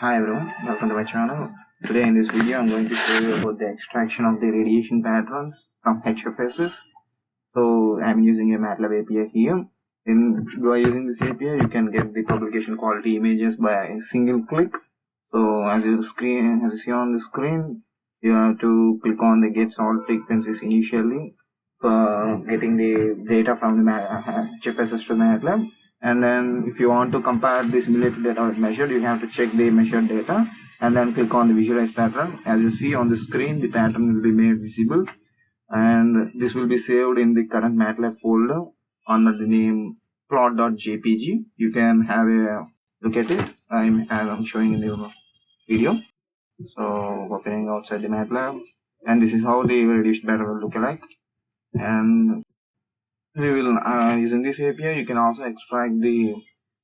Hi everyone, welcome to my channel. Today in this video I'm going to show you about the extraction of the radiation patterns from HFSS. So I'm using a MATLAB API here. By using this API you can get the publication quality images by a single click. So as you see on the screen, you have to click on the get solved frequencies initially for getting the data from the HFSS to MATLAB. And then if you want to compare the simulated data with measured, you have to check the measured data and then click on the visualize pattern. As you see on the screen, the pattern will be made visible and this will be saved in the current MATLAB folder under the name plot.jpg. You can have a look at it as I'm showing in the video. So opening outside the MATLAB, and this is how the reduced pattern will look like. And we will using this API you can also extract the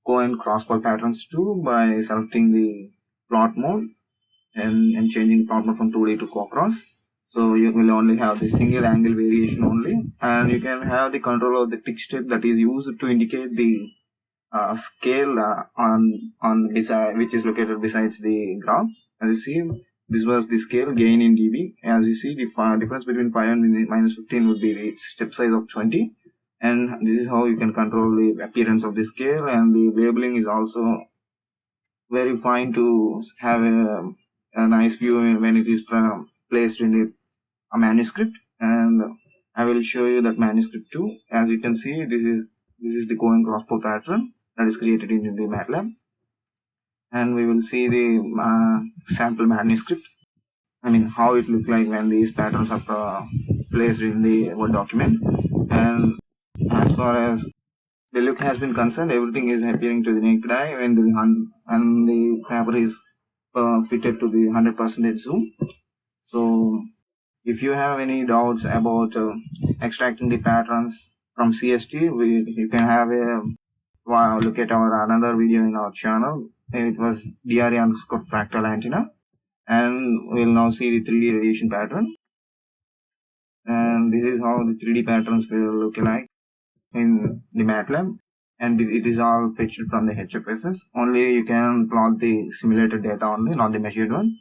co and cross pol patterns too by selecting the plot mode and changing plot mode from 2D to co-cross. So you will only have the single angle variation only, and you can have the control of the tick step that is used to indicate the scale on beside, which is located besides the graph. As you see, this was the scale gain in dB. As you see, the difference between 5 and minus 15 would be the step size of 20. And this is how you can control the appearance of the scale, and the labeling is also very fine to have a nice view when it is placed in a manuscript. And I will show you that manuscript too. As you can see, this is the going cross pol pattern that is created in the MATLAB, and we will see the sample manuscript. I mean how it look like when these patterns are placed in the Word document. And as far as the look has been concerned, everything is appearing to the naked eye when the paper is fitted to the 100% zoom. So if you have any doubts about extracting the patterns from CST, you can have a look at our another video in our channel. It was DRA_fractal antenna, and we'll now see the 3D radiation pattern. And this is how the 3D patterns will look like in the MATLAB, and it is all fetched from the HFSS. Only you can plot the simulated data only, not the measured one.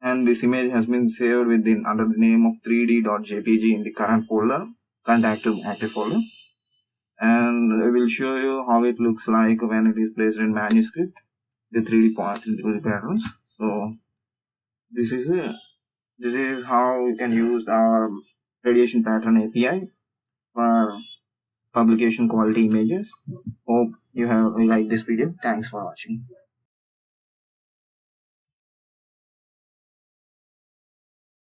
And this image has been saved under the name of 3d.jpg in the current folder, current active folder. And I will show you how it looks like when it is placed in manuscript, the 3D patterns. So this is how you can use our radiation pattern API for publication quality images. Hope you like this video. Thanks for watching.